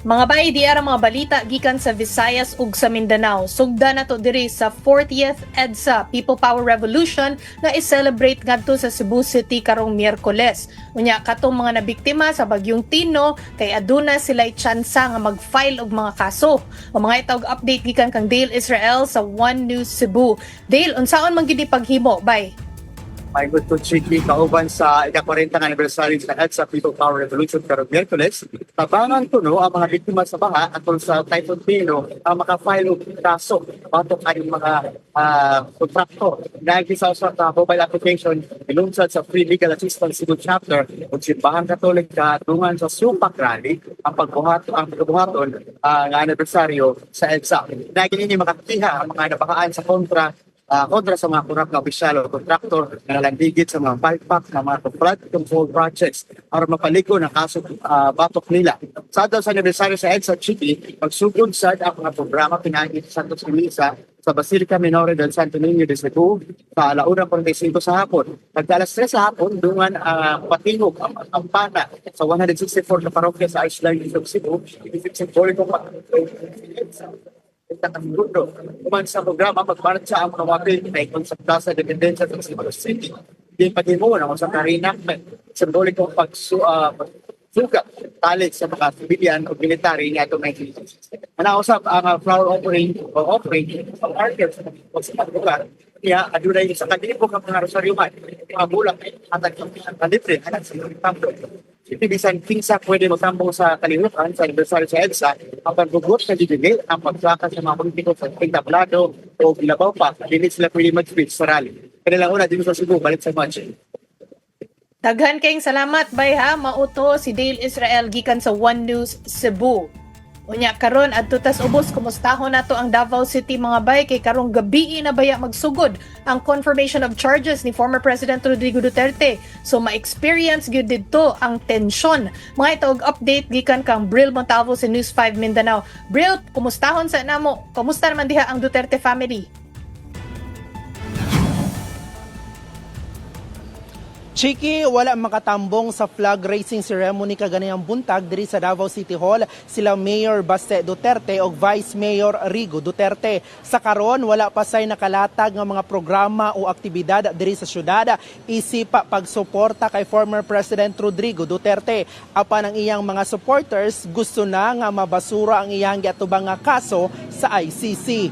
Mga bay, di ara mga balita gikan sa Visayas ug sa Mindanao. Sugda na to diri sa 40th EDSA People Power Revolution na i-celebrate ngadto sa Cebu City karong Miyerkules. Unya katong mga nabiktima sa bagyong Tino kay aduna sila'y tsansa nga mag-file og mga kaso. O mga itawag update gikan kang Dale Israel sa One News Cebu. Dale, unsaon man gid paghimo bay? May gusto chiki kauban sa ika-40 nga anibersaryo sa EDSA People Power Revolution karong Miyerkules. Tabangan kuno ang mga biktima sa baha atol sa Typhoon Tino ang maka-file og kaso batok kayong mga kontraktor. Dahil sa mobile application ilungsad sa Free Legal Assistance Cebu Chapter ug Simbahan Katolika tungan sa Supak Rally ang pagbuhaton nga anibersaryo sa EDSA. Dahil ini makakiha ang mga nabahaan sa kontra sa mga kurap na opisyal o kontraktor na nalandigit sa mga palpak na mga flood control projects para mapaliko ng kaso batok nila. Sa daw sa anibersaryo sa EDSA City, pagsugod sa mga programa pinahingit sa Santos Misa sa Basilica Minore del Santo Niño de Cebu sa 1:45 sa hapon. Nagdalas 3 sa hapon, dungan patingog ang kampana sa 164 na parokya sa Island of Cebu. Simboliko pa. Gundo. Kuman sa programa, magmarcha ang mga wakil na ikon sa Plaza de Dependencia sa Cebu City. Di pagimo na sa karina, simbolikong pagsugat talit sa mga civilian o military nga itong 1960. Manausap ang flower offering ang archives o sa mga lugar. Kaya, adunay sa kanilipong ang mga rosaryuman, mga bulak at ang kalibre, anak sa tambo. Ito bisan kinsa pwede magtambong sa kalimutan sa anibersaryo sa EDSA ang pagbugot na didili ang pagsaka sa mga politiko sa entablado o ilabaw pa. Hindi sila pwede mag-speech sa rally. Kanilang una din sa Cebu, balik sa match. Daghan kayong salamat bay ha, mauto si Dale Israel gikan sa One News Cebu. Unya karon adto tas ubos kumustahon nato ang Davao City mga bay kay karong gabi na baya magsugod ang confirmation of charges ni former President Rodrigo Duterte. So ma-experience gyud didto ang tensyon. Mga itog update gikan kang Bril Montalvo sa News 5 Mindanao. Bril, kumustahon sa namo? Kumusta naman diha ang Duterte family? Chiki, wala makatambong sa flag raising ceremony kaganayang buntag diri sa Davao City Hall sila Mayor Baste Duterte ug Vice Mayor Rigo Duterte. Sa karon wala pa say nakalatag nga mga programa o aktibidad diri sa syudad isip pagsuporta kay former President Rodrigo Duterte. Apan ang iyang mga supporters gusto na nga mabasura ang iyang giatubang nga kaso sa ICC.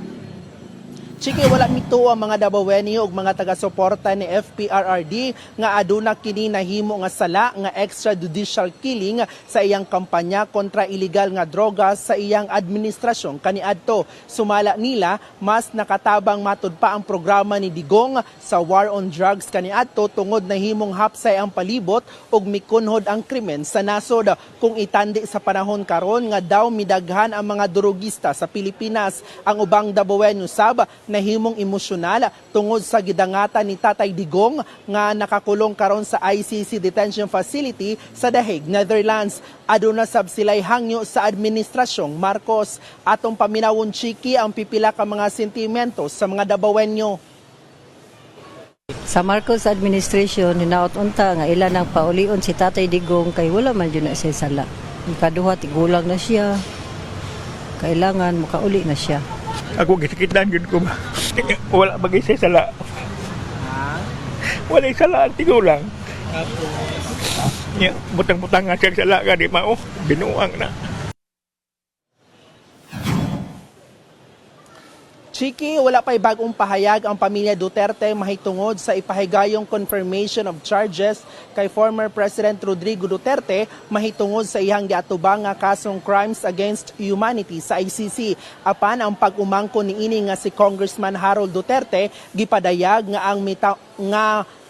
Chiki, wala mito ang mga Davaoenyo ug mga taga-suporta ni FPRRD nga aduna kini nahimo nga sala nga extrajudicial killing sa iyang kampanya kontra illegal nga droga sa iyang administrasyon kaniadto. Sumala nila, mas nakatabang matud pa ang programa ni Digong sa war on drugs kaniadto tungod nahimong hapsay ang palibot ug mikunhod ang krimen sa nasod. Kung itandi sa panahon karon nga daw midaghan ang mga drogista sa Pilipinas, ang ubang Davaoenyo sab nahimong emosyonal tungod sa gidangatan ni Tatay Digong nga nakakulong karon sa ICC detention facility sa The Hague, Netherlands. Aduna sab sila'y hangyo sa administrasyong Marcos. Atong paminawon Chiki ang pipila ka mga sentimentos sa mga Davaoenyo. Sa Marcos administration, hinaot unta nga ilan ang paulion si Tatay Digong kay wala man yun na siya sala. Ikaduha, tigulang na siya. Kailangan makauli na siya. Ako gisikitan yun ko ba? Wala bagay siya sala. Wala sala, tigulang. Butang-butang nga siya sala ka, di mao. Binuang na. Chiki, wala pa'y bagong pahayag ang pamilya Duterte mahitungod sa ipahigayong confirmation of charges kay former President Rodrigo Duterte mahitungod sa iyang giatubang nga kasong crimes against humanity sa ICC. Apan ang pag-umangko niini nga si Congressman Harold Duterte gipadayag nga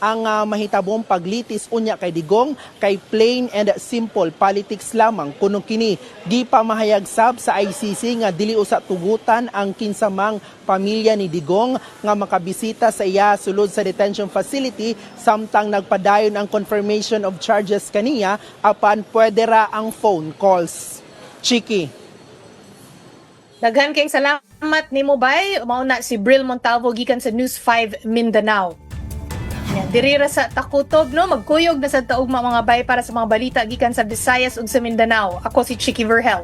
ang mahitabong paglitis unya kay Digong kay plain and simple politics lamang kuno kini. Gipamahayag sab sa ICC nga dili usa tugutan ang kinsamang pamilya ni Digong nga makabisita sa iya sulod sa detention facility samtang nagpadayon ang confirmation of charges kaniya apan pwede ra ang phone calls. Chiki. Daghan kayong salamat nimo bay. Mao na si Bril Montalvo gikan sa News 5 Mindanao. Diri ra sa Takutob no, magkuyog na sa taugma mga bay para sa mga balita gikan sa Visayas ug sa Mindanao. Ako si Chiki Verhel.